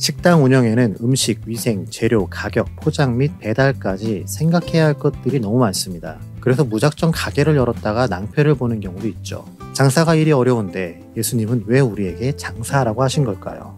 식당 운영에는 음식, 위생, 재료, 가격, 포장 및 배달까지 생각해야 할 것들이 너무 많습니다. 그래서 무작정 가게를 열었다가 낭패를 보는 경우도 있죠. 장사가 일이 어려운데 예수님은 왜 우리에게 장사하라고 하신 걸까요?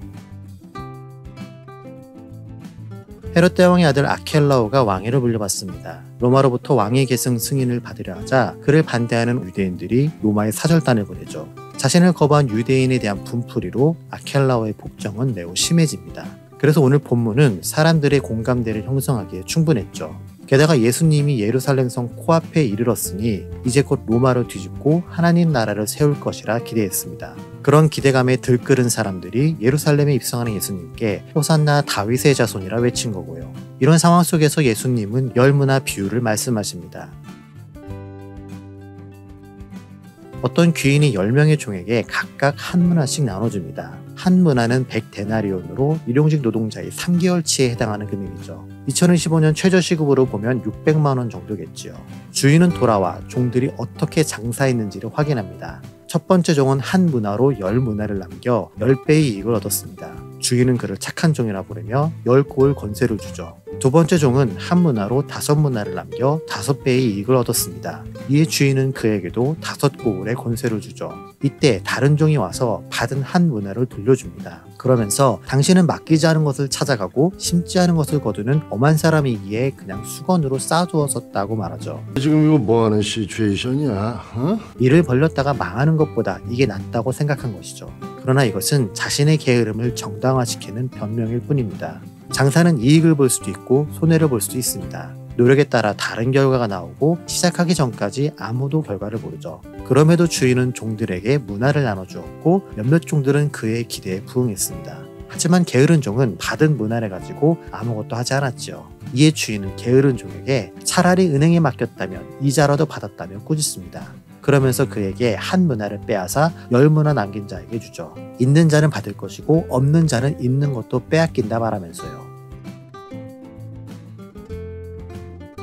헤롯 대왕의 아들 아켈라오가 왕위를 물려받습니다. 로마로부터 왕위 계승 승인을 받으려 하자 그를 반대하는 유대인들이 로마에 사절단을 보내죠. 자신을 거부한 유대인에 대한 분풀이로 아켈라오의 복정은 매우 심해집니다. 그래서 오늘 본문은 사람들의 공감대를 형성하기에 충분했죠. 게다가 예수님이 예루살렘 성 코앞에 이르렀으니 이제 곧 로마를 뒤집고 하나님 나라를 세울 것이라 기대했습니다. 그런 기대감에 들끓은 사람들이 예루살렘에 입성하는 예수님께 호산나 다윗의 자손이라 외친 거고요. 이런 상황 속에서 예수님은 열무나 비유를 말씀하십니다. 어떤 귀인이 10명의 종에게 각각 한 문화씩 나눠줍니다. 한 문화는 100데나리온으로 일용직 노동자의 3개월치에 해당하는 금액이죠. 2025년 최저시급으로 보면 600만 원 정도겠지요. 주인은 돌아와 종들이 어떻게 장사했는지를 확인합니다. 첫 번째 종은 한 문화로 10문화를 남겨 10배의 이익을 얻었습니다. 주인은 그를 착한 종이라 부르며 10고을 권세를 주죠. 두 번째 종은 한 문화로 5문화를 남겨 5배의 이익을 얻었습니다. 이에 주인은 그에게도 5고을의 권세를 주죠. 이때 다른 종이 와서 받은 한 문화를 돌려줍니다. 그러면서 당신은 맡기지 않은 것을 찾아가고 심지 않은 것을 거두는 엄한 사람이기에 그냥 수건으로 싸두었었다고 말하죠. 지금 이거 뭐하는 시츄에이션이야? 일을 벌렸다가 망하는 것보다 이게 낫다고 생각한 것이죠. 그러나 이것은 자신의 게으름을 정당화시키는 변명일 뿐입니다. 장사는 이익을 볼 수도 있고 손해를 볼 수도 있습니다. 노력에 따라 다른 결과가 나오고 시작하기 전까지 아무도 결과를 모르죠. 그럼에도 주인은 종들에게 문화를 나눠주었고 몇몇 종들은 그의 기대에 부응했습니다. 하지만 게으른 종은 받은 문화를 가지고 아무것도 하지 않았지요. 이에 주인은 게으른 종에게 차라리 은행에 맡겼다면 이자라도 받았다며 꾸짖습니다. 그러면서 그에게 한 문화를 빼앗아 10문화 남긴 자에게 주죠. 있는 자는 받을 것이고 없는 자는 있는 것도 빼앗긴다 말하면서요.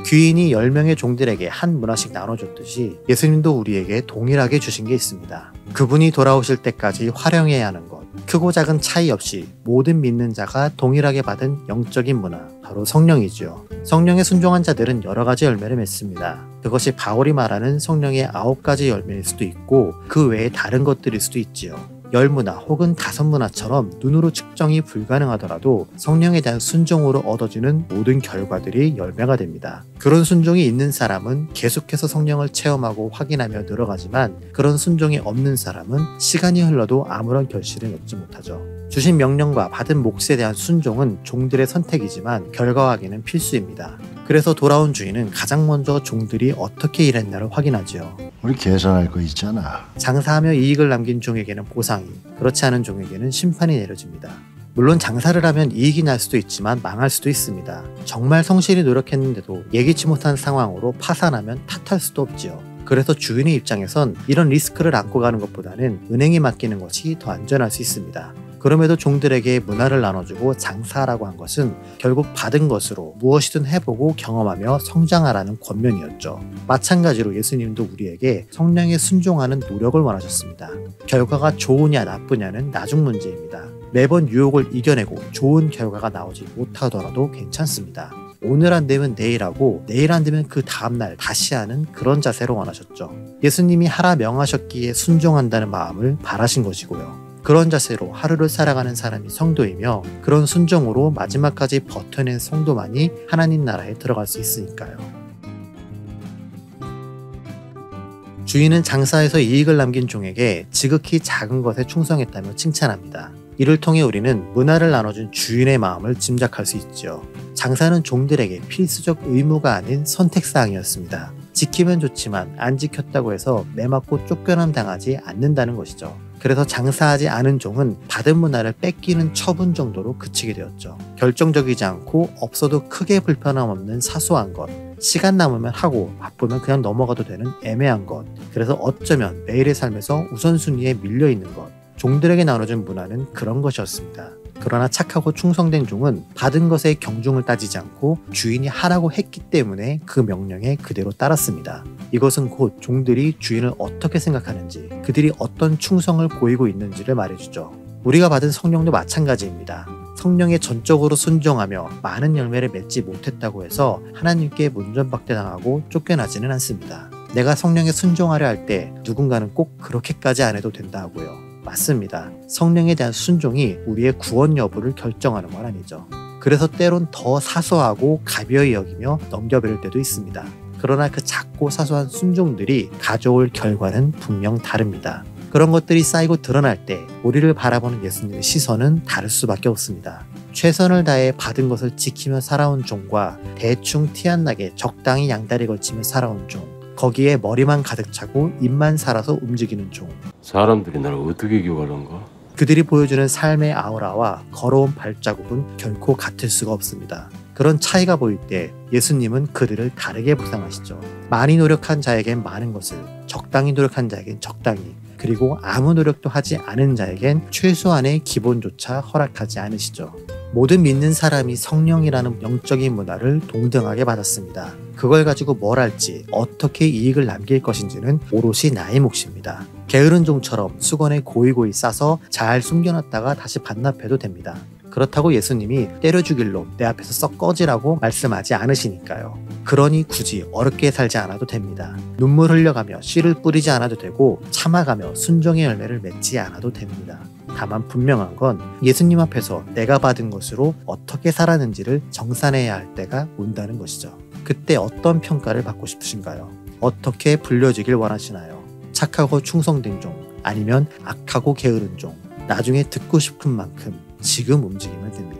귀인이 10명의 종들에게 한 문화씩 나눠줬듯이 예수님도 우리에게 동일하게 주신 게 있습니다. 그분이 돌아오실 때까지 활용해야 하는 것, 크고 작은 차이 없이 모든 믿는 자가 동일하게 받은 영적인 문화, 바로 성령이지요. 성령에 순종한 자들은 여러 가지 열매를 맺습니다. 그것이 바울이 말하는 성령의 9가지 열매일 수도 있고 그 외에 다른 것들일 수도 있지요. 10문화 혹은 5문화처럼 눈으로 측정이 불가능하더라도 성령에 대한 순종으로 얻어지는 모든 결과들이 열매가 됩니다. 그런 순종이 있는 사람은 계속해서 성령을 체험하고 확인하며 늘어가지만 그런 순종이 없는 사람은 시간이 흘러도 아무런 결실을 얻지 못하죠. 주신 명령과 받은 몫에 대한 순종은 종들의 선택이지만 결과 확인은 필수입니다. 그래서 돌아온 주인은 가장 먼저 종들이 어떻게 일했나를 확인하지요. 우리 계산할 거 있잖아. 장사하며 이익을 남긴 종에게는 보상이, 그렇지 않은 종에게는 심판이 내려집니다. 물론 장사를 하면 이익이 날 수도 있지만 망할 수도 있습니다. 정말 성실히 노력했는데도 예기치 못한 상황으로 파산하면 탓할 수도 없지요. 그래서 주인의 입장에선 이런 리스크를 안고 가는 것보다는 은행에 맡기는 것이 더 안전할 수 있습니다. 그럼에도 종들에게 문화를 나눠주고 장사하라고 한 것은 결국 받은 것으로 무엇이든 해보고 경험하며 성장하라는 권면이었죠. 마찬가지로 예수님도 우리에게 성령에 순종하는 노력을 원하셨습니다. 결과가 좋으냐 나쁘냐는 나중 문제입니다. 매번 유혹을 이겨내고 좋은 결과가 나오지 못하더라도 괜찮습니다. 오늘 안 되면 내일 하고 내일 안 되면 그 다음날 다시 하는 그런 자세로 원하셨죠. 예수님이 하라 명하셨기에 순종한다는 마음을 바라신 것이고요. 그런 자세로 하루를 살아가는 사람이 성도이며 그런 순종으로 마지막까지 버텨낸 성도만이 하나님 나라에 들어갈 수 있으니까요. 주인은 장사에서 이익을 남긴 종에게 지극히 작은 것에 충성했다며 칭찬합니다. 이를 통해 우리는 문화를 나눠준 주인의 마음을 짐작할 수 있죠. 장사는 종들에게 필수적 의무가 아닌 선택사항이었습니다. 지키면 좋지만 안 지켰다고 해서 매맞고 쫓겨남 당하지 않는다는 것이죠. 그래서 장사하지 않은 종은 받은 문화를 뺏기는 처분 정도로 그치게 되었죠. 결정적이지 않고 없어도 크게 불편함 없는 사소한 것, 시간 남으면 하고 바쁘면 그냥 넘어가도 되는 애매한 것, 그래서 어쩌면 매일의 삶에서 우선순위에 밀려있는 것, 종들에게 나눠준 문화는 그런 것이었습니다. 그러나 착하고 충성된 종은 받은 것의 경중을 따지지 않고 주인이 하라고 했기 때문에 그 명령에 그대로 따랐습니다. 이것은 곧 종들이 주인을 어떻게 생각하는지, 그들이 어떤 충성을 보이고 있는지를 말해주죠. 우리가 받은 성령도 마찬가지입니다. 성령에 전적으로 순종하며 많은 열매를 맺지 못했다고 해서 하나님께 문전박대당하고 쫓겨나지는 않습니다. 내가 성령에 순종하려 할 때 누군가는 꼭 그렇게까지 안 해도 된다고요. 맞습니다. 성령에 대한 순종이 우리의 구원 여부를 결정하는 건 아니죠. 그래서 때론 더 사소하고 가벼이 여기며 넘겨버릴 때도 있습니다. 그러나 그 작고 사소한 순종들이 가져올 결과는 분명 다릅니다. 그런 것들이 쌓이고 드러날 때 우리를 바라보는 예수님의 시선은 다를 수밖에 없습니다. 최선을 다해 받은 것을 지키며 살아온 종과 대충 티 안 나게 적당히 양다리 걸치며 살아온 종, 거기에 머리만 가득 차고 입만 살아서 움직이는 종. 사람들이 나를 어떻게 기억하는가? 그들이 보여주는 삶의 아우라와 걸어온 발자국은 결코 같을 수가 없습니다. 그런 차이가 보일 때 예수님은 그들을 다르게 보상하시죠. 많이 노력한 자에겐 많은 것을, 적당히 노력한 자에겐 적당히, 그리고 아무 노력도 하지 않은 자에겐 최소한의 기본조차 허락하지 않으시죠. 모든 믿는 사람이 성령이라는 영적인 문화를 동등하게 받았습니다. 그걸 가지고 뭘 할지, 어떻게 이익을 남길 것인지는 오롯이 나의 몫입니다. 게으른 종처럼 수건에 고이고이 싸서 잘 숨겨놨다가 다시 반납해도 됩니다. 그렇다고 예수님이 때려 죽일 놈 내 앞에서 썩 꺼지라고 말씀하지 않으시니까요. 그러니 굳이 어렵게 살지 않아도 됩니다. 눈물 흘려가며 씨를 뿌리지 않아도 되고 참아가며 순종의 열매를 맺지 않아도 됩니다. 다만 분명한 건 예수님 앞에서 내가 받은 것으로 어떻게 살았는지를 정산해야 할 때가 온다는 것이죠. 그때 어떤 평가를 받고 싶으신가요? 어떻게 불려지길 원하시나요? 착하고 충성된 종, 아니면 악하고 게으른 종? 나중에 듣고 싶은 만큼 지금 움직이면 됩니다.